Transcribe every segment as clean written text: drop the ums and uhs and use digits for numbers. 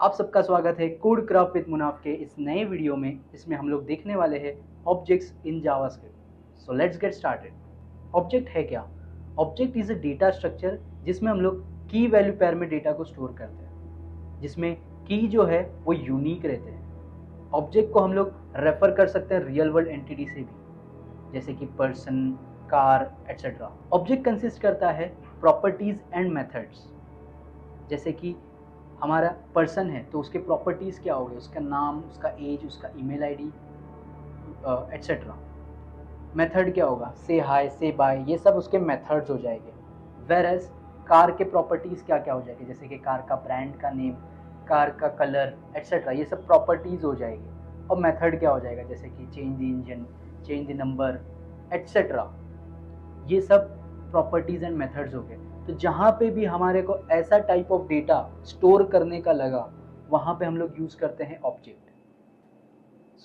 आप सबका स्वागत है कोड क्राफ्ट विद मुनाफ के इस नए वीडियो में। इसमें हम लोग देखने वाले हैं objects in JavaScript. So let's get started. Object है क्या? Object is a data structure जिसमें हम लोग की वैल्यू पेयर में डेटा को स्टोर करते हैं, जिसमें की जो है वो यूनिक रहते हैं। ऑब्जेक्ट को हम लोग रेफर कर सकते हैं रियल वर्ल्ड एंटिटी से भी, जैसे कि person, car etcetera. Object consist करता है प्रॉपर्टीज एंड मेथड्स। जैसे कि हमारा पर्सन है तो उसके प्रॉपर्टीज़ क्या हो गए, उसका नाम, उसका एज, उसका ईमेल आईडी एट्सेट्रा। मेथड क्या होगा, से हाय, से बाय, ये सब उसके मेथड्स हो जाएंगे। वेर एज कार के प्रॉपर्टीज़ क्या क्या हो जाएंगे, जैसे कि कार का ब्रांड का नेम, कार का कलर एट्सेट्रा, ये सब प्रॉपर्टीज़ हो जाएगी। और मेथड क्या हो जाएगा, जैसे कि change the engine, change the number etcetera, ये सब प्रॉपर्टीज़ एंड मेथड्स हो गए। तो जहाँ पे भी हमारे को ऐसा टाइप ऑफ डेटा स्टोर करने का लगा, वहाँ पे हम लोग यूज़ करते हैं ऑब्जेक्ट।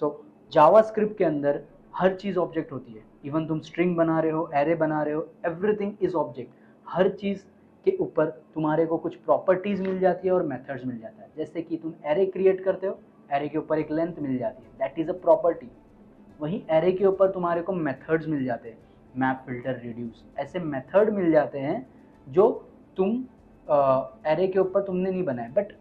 सो जावास्क्रिप्ट के अंदर हर चीज़ ऑब्जेक्ट होती है। इवन तुम स्ट्रिंग बना रहे हो, एरे बना रहे हो, एवरीथिंग इज ऑब्जेक्ट। हर चीज़ के ऊपर तुम्हारे को कुछ प्रॉपर्टीज़ मिल जाती है और मेथड्स मिल जाता है। जैसे कि तुम एरे क्रिएट करते हो, एरे के ऊपर एक लेंथ मिल जाती है, दैट इज़ अ प्रॉपर्टी। वहीं एरे के ऊपर तुम्हारे को मेथड्स मिल जाते हैं, मैप, फिल्टर, रिड्यूस, ऐसे मेथड मिल जाते हैं जो तुम एरे के ऊपर तुमने नहीं बनाए, बट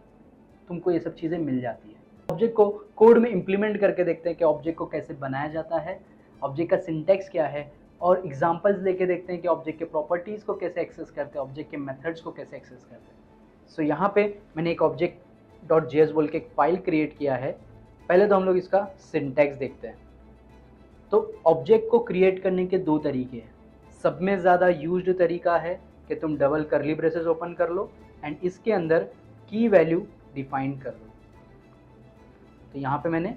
तुमको ये सब चीज़ें मिल जाती है। ऑब्जेक्ट को कोड में इम्प्लीमेंट करके देखते हैं कि ऑब्जेक्ट को कैसे बनाया जाता है, ऑब्जेक्ट का सिंटेक्स क्या है, और एग्जांपल्स लेके देखते हैं कि ऑब्जेक्ट के प्रॉपर्टीज़ को कैसे एक्सेस करते हैं, ऑब्जेक्ट के मेथड्स को कैसे एक्सेस करते हैं। सो यहाँ पे मैंने एक ऑब्जेक्ट डॉट जेएस बोल के एक फाइल क्रिएट किया है। पहले तो हम लोग इसका सिंटेक्स देखते हैं। तो ऑब्जेक्ट को क्रिएट करने के दो तरीके हैं। सब में ज़्यादा यूज्ड तरीका है कि तुम डबल करली ब्रेसेस ओपन कर लो एंड इसके अंदर की वैल्यू डिफाइन कर लो। तो यहाँ पे मैंने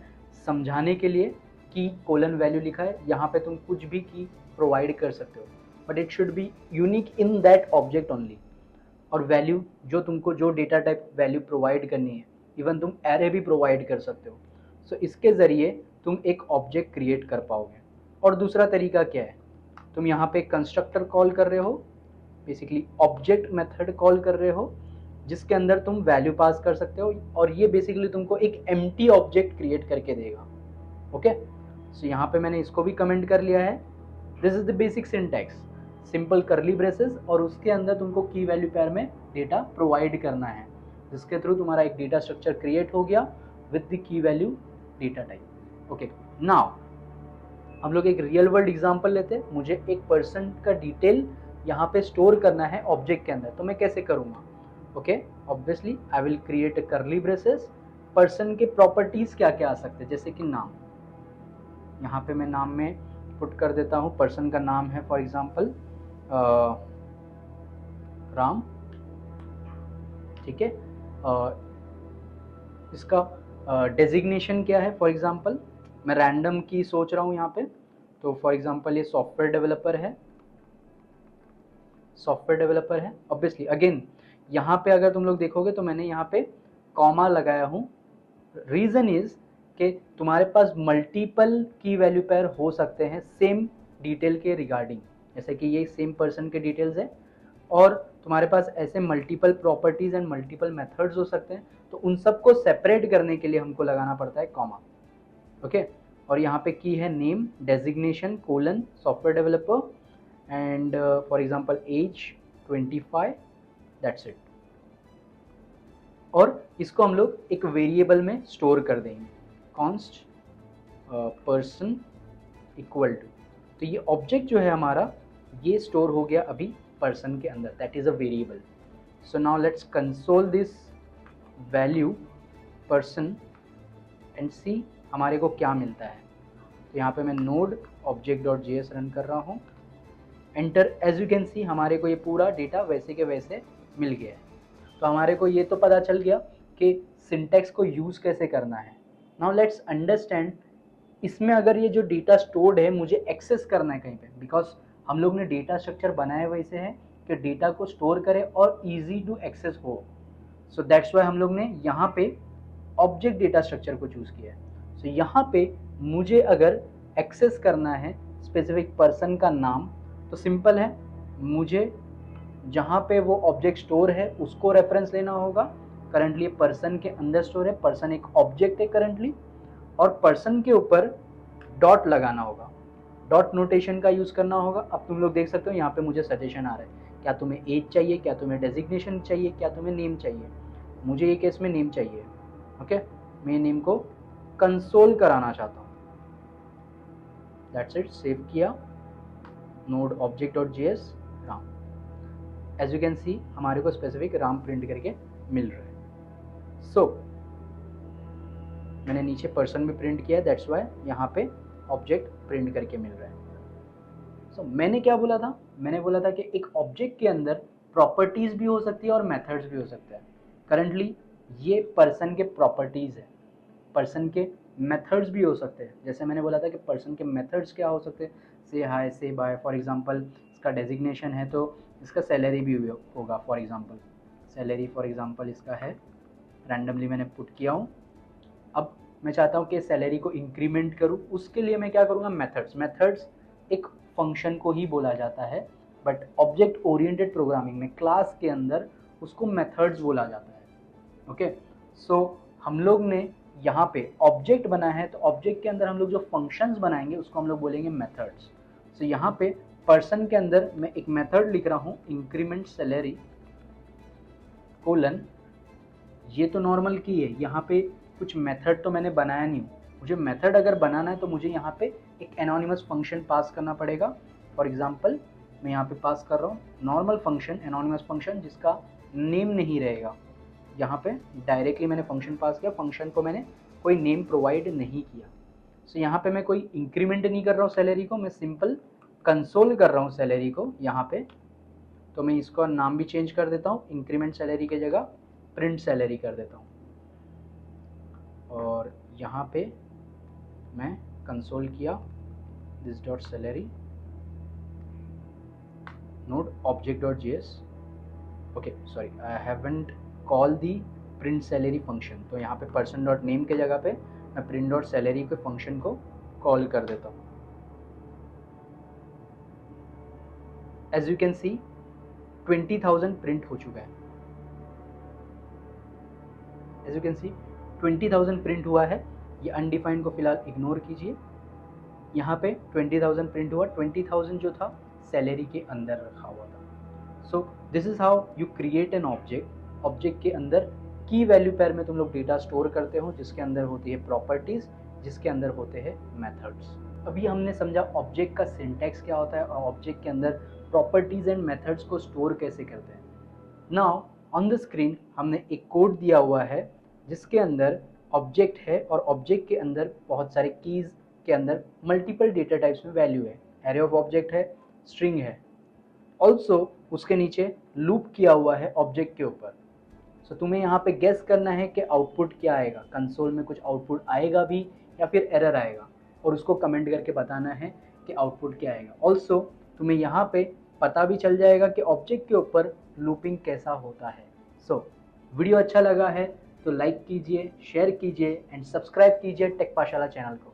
समझाने के लिए की कोलन वैल्यू लिखा है। यहाँ पे तुम कुछ भी की प्रोवाइड कर सकते हो, but it should be unique in that object only. और वैल्यू जो तुमको जो डेटा टाइप वैल्यू प्रोवाइड करनी है, इवन तुम एरे भी प्रोवाइड कर सकते हो। सो इसके ज़रिए तुम एक ऑब्जेक्ट क्रिएट कर पाओगे। और दूसरा तरीका क्या है, तुम यहाँ पे कंस्ट्रक्टर कॉल कर रहे हो, बेसिकली ऑब्जेक्ट मेथड कॉल कर रहे हो, जिसके अंदर तुम वैल्यू पास कर सकते हो, और ये बेसिकली तुमको एक एम्प्टी ऑब्जेक्ट क्रिएट करके देगा। ओके, सो यहाँ पे मैंने इसको भी कमेंट कर लिया है। This is the basic syntax, simple करली ब्रेसेस, और उसके अंदर तुमको की वैल्यू पेयर में डेटा प्रोवाइड करना है, जिसके थ्रू तुम्हारा एक डेटा स्ट्रक्चर क्रिएट हो गया with the key value data type. Okay, now हम लोग एक रियल वर्ल्ड एग्जांपल लेते हैं। मुझे एक पर्सन का डिटेल यहाँ पे स्टोर करना है ऑब्जेक्ट के अंदर, तो मैं कैसे करूँगा? Okay, obviously I will create a करली ब्रेसेस। पर्सन के प्रॉपर्टीज क्या क्या आ सकते हैं, जैसे कि नाम। यहाँ पे मैं नाम में पुट कर देता हूँ, पर्सन का नाम है फॉर एग्जांपल राम, ठीक है। इसका डेजिग्नेशन क्या है, फॉर एग्जांपल मैं रैंडम की सोच रहा हूँ यहाँ पे, तो फॉर एग्जांपल ये सॉफ्टवेयर डेवलपर है, सॉफ्टवेयर डेवलपर है। ऑब्वियसली अगेन यहाँ पे अगर तुम लोग देखोगे तो मैंने यहाँ पे कॉमा लगाया हूँ। रीज़न इज कि तुम्हारे पास मल्टीपल की वैल्यू पेयर हो सकते हैं सेम डिटेल के रिगार्डिंग, जैसे कि ये सेम पर्सन के डिटेल्स है, और तुम्हारे पास ऐसे multiple properties and multiple methods हो सकते हैं। तो उन सबको सेपरेट करने के लिए हमको लगाना पड़ता है कॉमा। ओके, और यहाँ पे की है name, designation, colon, software developer, and for example age 25, that's it. और इसको हम लोग एक वेरिएबल में स्टोर कर देंगे, कॉन्स्ट पर्सन इक्वल टू। तो ये ऑब्जेक्ट जो है हमारा, ये स्टोर हो गया अभी पर्सन के अंदर, that is a variable. So now let's console this value person and see हमारे को क्या मिलता है। तो यहाँ पे मैं node object dot JS run कर रहा हूँ, enter. As you can see हमारे को ये पूरा डेटा वैसे के वैसे मिल गया है। तो हमारे को ये तो पता चल गया कि सिंटैक्स को यूज़ कैसे करना है। नाउ लेट्स अंडरस्टैंड, इसमें अगर ये जो डेटा स्टोर्ड है मुझे एक्सेस करना है कहीं पे, बिकॉज हम लोग ने डेटा स्ट्रक्चर बनाया वैसे है कि डेटा को स्टोर करे और इजी टू एक्सेस हो। सो दैट्स वाई हम लोग ने यहाँ पे ऑब्जेक्ट डेटा स्ट्रक्चर को चूज़ किया है। सो यहाँ पे मुझे अगर एक्सेस करना है स्पेसिफिक पर्सन का नाम, तो सिंपल है, मुझे जहाँ पे वो ऑब्जेक्ट स्टोर है उसको रेफरेंस लेना होगा, करंटली ये पर्सन के अंदर स्टोर है, पर्सन एक ऑब्जेक्ट है करंटली, और पर्सन के ऊपर डॉट लगाना होगा, डॉट नोटेशन का यूज़ करना होगा। अब तुम लोग देख सकते हो यहाँ पे मुझे सजेशन आ रहा है, क्या तुम्हें एज चाहिए, क्या तुम्हें डेजिग्नेशन चाहिए, क्या तुम्हें नेम चाहिए। मुझे ये केस में नेम चाहिए। ओके, मैं नेम को कंसोल कराना चाहता हूँ। दैट्स इट, सेव किया, नोड object.js राम। एज यू कैन सी हमारे को स्पेसिफिक राम प्रिंट करके मिल रहा है। सो मैंने नीचे पर्सन भी प्रिंट किया, दैट्स वाई यहाँ पे ऑब्जेक्ट प्रिंट करके मिल रहा है। सो मैंने क्या बोला था, मैंने बोला था कि एक ऑब्जेक्ट के अंदर प्रॉपर्टीज भी हो सकती है और मेथड्स भी हो सकते हैं। करंटली ये पर्सन के प्रॉपर्टीज है, पर्सन के मेथड्स भी हो सकते हैं। जैसे मैंने बोला था कि पर्सन के मेथड्स क्या हो सकते हैं, से हाय, से बाय। फॉर एग्जांपल इसका डेजिग्नेशन है तो इसका सैलरी भी होगा। For example salary, for example इसका है, रैंडमली मैंने पुट किया हूँ। अब मैं चाहता हूँ कि सैलरी को इंक्रीमेंट करूँ, उसके लिए मैं क्या करूँगा, मेथड्स। मेथड्स एक फंक्शन को ही बोला जाता है, बट ऑब्जेक्ट ओरिएंटेड प्रोग्रामिंग में क्लास के अंदर उसको मेथड्स बोला जाता है। ओके, सो हम लोग ने यहाँ पे ऑब्जेक्ट बना है, तो ऑब्जेक्ट के अंदर हम लोग जो फंक्शंस बनाएंगे उसको हम लोग बोलेंगे मेथड्स। सो यहाँ पे पर्सन के अंदर मैं एक मेथड लिख रहा हूँ, इंक्रीमेंट सैलरी कोलन, ये तो नॉर्मल की है, यहाँ पे कुछ मेथड तो मैंने बनाया नहीं हूँ। मुझे मेथड अगर बनाना है तो मुझे यहाँ पे एक एनोनिमस फंक्शन पास करना पड़ेगा। फॉर एग्जांपल मैं यहाँ पे पास कर रहा हूँ नॉर्मल फंक्शन, एनोनिमस फंक्शन जिसका नेम नहीं रहेगा। यहाँ पे डायरेक्टली मैंने फंक्शन पास किया, फंक्शन को मैंने कोई नेम प्रोवाइड नहीं किया। सो यहाँ पे मैं कोई इंक्रीमेंट नहीं कर रहा हूँ सैलरी को, मैं सिंपल कंसोल कर रहा हूँ सैलरी को यहाँ पे। तो मैं इसका नाम भी चेंज कर देता हूँ, इंक्रीमेंट सैलरी की जगह प्रिंट सैलरी कर देता हूँ। और यहाँ पे मैं कंसोल किया this dot salary node object.js। Okay sorry, I haven't call the print salary function. तो यहाँ पे पर्सन डॉट नेम के जगह पे मैं प्रिंट डॉट सैलरी के फंक्शन को कॉल कर देता हूँ। As you can see 20,000 print हो चुका है। As you can see 20,000 print हुआ है। ये अनडिफाइंड को फिलहाल इग्नोर कीजिए। यहाँ पे 20,000 प्रिंट हुआ, 20,000 जो था सैलरी के अंदर रखा हुआ था। So this is how you create an object. Object के अंदर की वैल्यू पेयर में तुम लोग डेटा स्टोर करते हो, जिसके अंदर होती है प्रॉपर्टीज, जिसके अंदर होते हैं मेथड्स। अभी हमने समझा ऑब्जेक्ट का सिंटैक्स क्या होता है और ऑब्जेक्ट के अंदर प्रॉपर्टीज एंड मेथड्स को स्टोर कैसे करते हैं। नाउ ऑन द स्क्रीन हमने एक कोड दिया हुआ है जिसके अंदर ऑब्जेक्ट है और ऑब्जेक्ट के अंदर बहुत सारे कीज के अंदर मल्टीपल डेटा टाइप्स में वैल्यू है। एरे ऑफ ऑब्जेक्ट है, स्ट्रिंग है, ऑल्सो उसके नीचे लूप किया हुआ है ऑब्जेक्ट के ऊपर। सो तुम्हें यहाँ पे गेस करना है कि आउटपुट क्या आएगा, कंसोल में कुछ आउटपुट आएगा भी या फिर एरर आएगा, और उसको कमेंट करके बताना है कि आउटपुट क्या आएगा। ऑल्सो तुम्हें यहाँ पे पता भी चल जाएगा कि ऑब्जेक्ट के ऊपर लूपिंग कैसा होता है। सो वीडियो अच्छा लगा है तो लाइक कीजिए, शेयर कीजिए एंड सब्सक्राइब कीजिए टेक पाठशाला चैनल को।